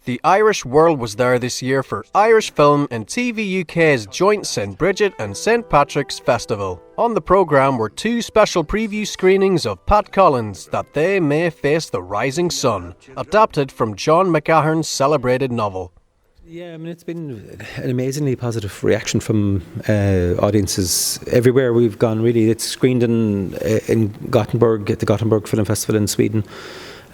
The Irish World was there this year for Irish Film and TV UK's joint St Brigid and St Patrick's Festival. On the programme were two special preview screenings of Pat Collins' That They May Face the Rising Sun, adapted from John McGahern's celebrated novel. Yeah, I mean, it's been an amazingly positive reaction from audiences everywhere we've gone, really. It's screened in Gothenburg, at the Gothenburg Film Festival in Sweden,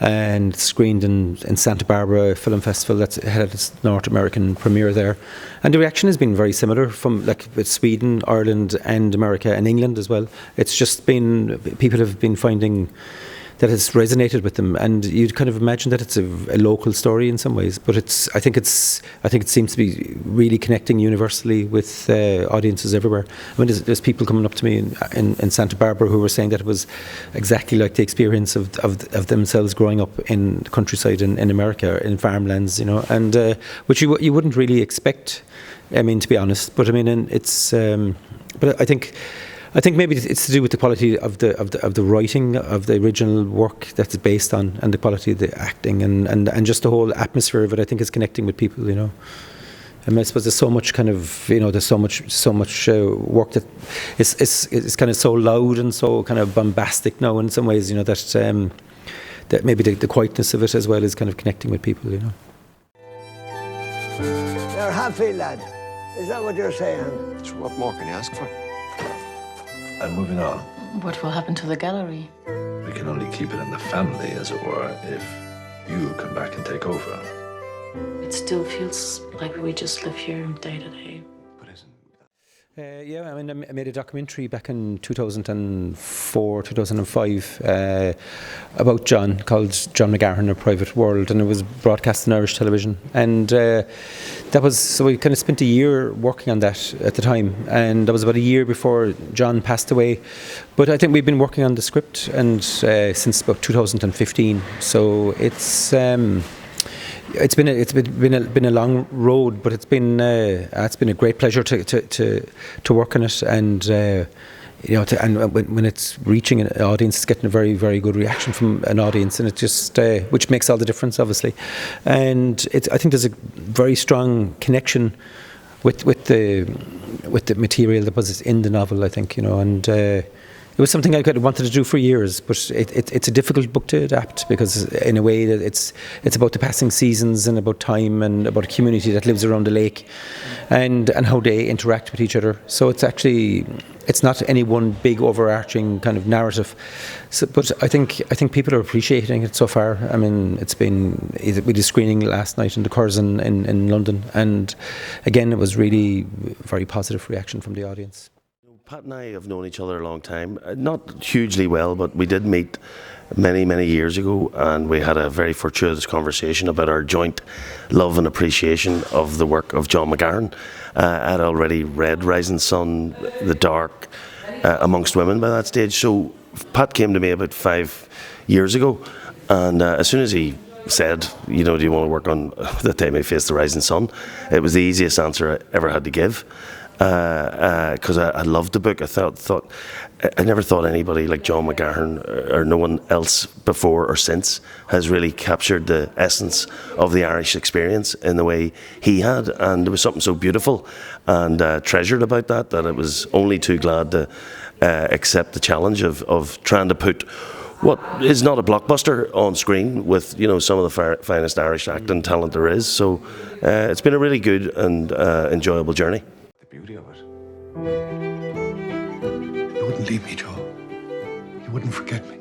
and screened in Santa Barbara Film Festival. That's had its North American premiere there. And the reaction has been very similar from with Sweden, Ireland and America and England as well. It's just been, people have been finding that has resonated with them, and you'd kind of imagine that it's a local story in some ways, but I think it seems to be really connecting universally with audiences everywhere. I mean, there's people coming up to me in Santa Barbara who were saying that it was exactly like the experience of themselves growing up in the countryside in America, in farmlands, you know, and which you wouldn't really expect. I mean, to be honest, but I mean, it's but I think maybe it's to do with the quality of the writing of the original work that's based on, and the quality of the acting and just the whole atmosphere of it. I think is connecting with people, you know. I mean, I suppose there's so much kind of, you know, there's so much work that is kind of so loud and so kind of bombastic now in some ways, you know, that maybe the quietness of it as well is kind of connecting with people, you know. You're happy, lad. Is that what you're saying? So what more can you ask for? And moving on. What will happen to the gallery? We can only keep it in the family, as it were, if you come back and take over. It still feels like we just live here day to day. Yeah, I mean, I made a documentary back in 2004, 2005 about John, called John McGahern, A Private World, and it was broadcast on Irish television. And so we kind of spent a year working on that at the time, and that was about a year before John passed away. But I think we've been working on the script and since about 2015. So it's been a long road, but it's been a great pleasure to work on it, and you know, and when it's reaching an audience, it's getting a very, very good reaction from an audience, and it just which makes all the difference, obviously. And I think there's a very strong connection with the material that was in the novel, I think, you know, and. It was something I wanted to do for years, but it's a difficult book to adapt, because in a way that it's about the passing seasons and about time and about a community that lives around the lake and how they interact with each other. So it's not any one big overarching kind of narrative. So, but I think people are appreciating it so far. I mean, we did a screening last night in the Curzon in London, and again it was really very positive reaction from the audience. Pat and I have known each other a long time, not hugely well, but we did meet many, many years ago, and we had a very fortuitous conversation about our joint love and appreciation of the work of John McGahern. I had already read Rising Sun, The Dark, Amongst Women by that stage, so Pat came to me about 5 years ago, and as soon as he said, you know, do you want to work on That They May Face the Rising Sun, it was the easiest answer I ever had to give. Because I loved the book. I never thought anybody like John McGahern or no one else before or since has really captured the essence of the Irish experience in the way he had, and there was something so beautiful and treasured about that I was only too glad to accept the challenge of trying to put what is not a blockbuster on screen with, you know, some of the finest Irish acting talent there is. So it's been a really good and enjoyable journey. Beauty of it. You wouldn't leave me, Joe. You wouldn't forget me.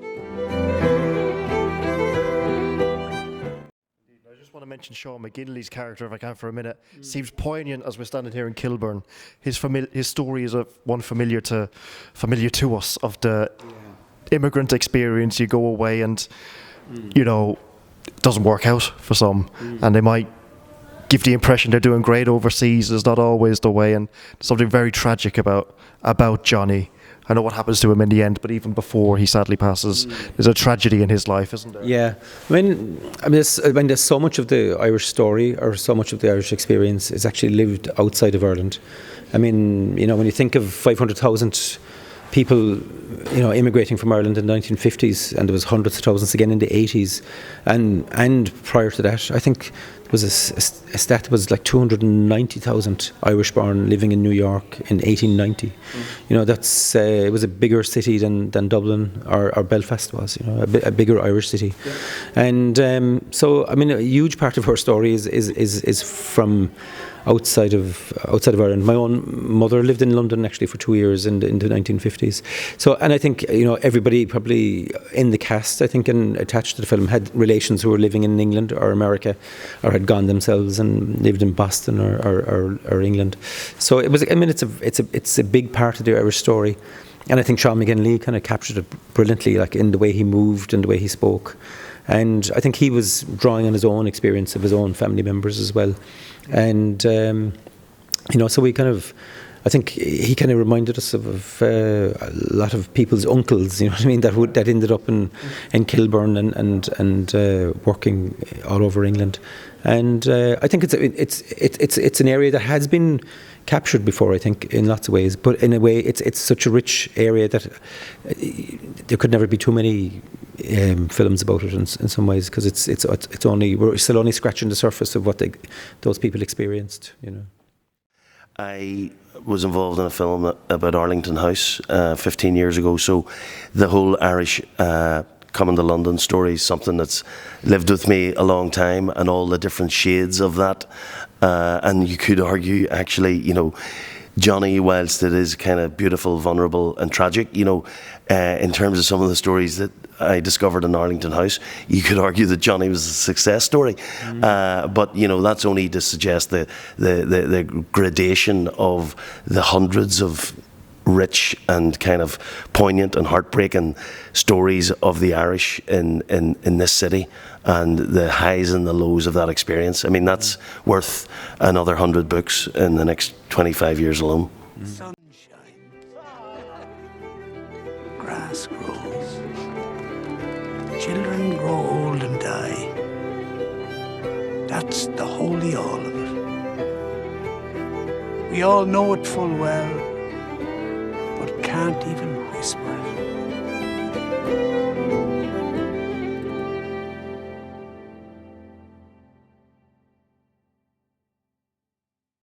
I just want to mention Sean McGinley's character, if I can, for a minute. Seems poignant as we're standing here in Kilburn. His story is one familiar to us, of the immigrant experience. You go away and you know, it doesn't work out for some, and they might give the impression they're doing great overseas. Is not always the way, and something very tragic about Johnny. I know what happens to him in the end, but even before he sadly passes, there's a tragedy in his life, isn't there? Yeah, I mean, there's so much of the Irish story, or so much of the Irish experience, is actually lived outside of Ireland. I mean, you know, when you think of 500,000 people, you know, immigrating from Ireland in the 1950s, and there was hundreds of thousands again in the 80s, and prior to that, I think was a stat that was like 290,000 Irish-born living in New York in 1890. You know, that's it was a bigger city than Dublin or Belfast was. You know, a bigger Irish city, and so I mean, a huge part of her story is from outside of Ireland. My own mother lived in London actually for 2 years in the 1950s. So, and I think, you know, everybody probably in the cast, I think, and attached to the film had relations who were living in England or America, or had gone themselves and lived in Boston or England. So it was. I mean, it's a big part of the Irish story, and I think Sean McGahern kind of captured it brilliantly, like in the way he moved and the way he spoke. And I think he was drawing on his own experience of his own family members as well. And, you know, so we kind of, I think he kind of reminded us of a lot of people's uncles, you know what I mean, that ended up in Kilburn and working all over England. And I think it's an area that has been captured before, I think, in lots of ways. But in a way, it's such a rich area that there could never be too many films about it in some ways, because it's only, we're still only scratching the surface of what those people experienced, you know. I was involved in a film about Arlington House 15 years ago, so the whole Irish coming to London story is something that's lived with me a long time, and all the different shades of that. And you could argue, actually, you know, Johnny, whilst it is kind of beautiful, vulnerable and tragic, you know, in terms of some of the stories that I discovered in Arlington House, you could argue that Johnny was a success story. But, you know, that's only to suggest the gradation of the hundreds of rich and kind of poignant and heartbreaking stories of the Irish in this city, and the highs and the lows of that experience. I mean, that's worth another 100 books in the next 25 years alone. Sun shines, grass grows, children grow old and die. That's the holy all of it. We all know it full well, but can't even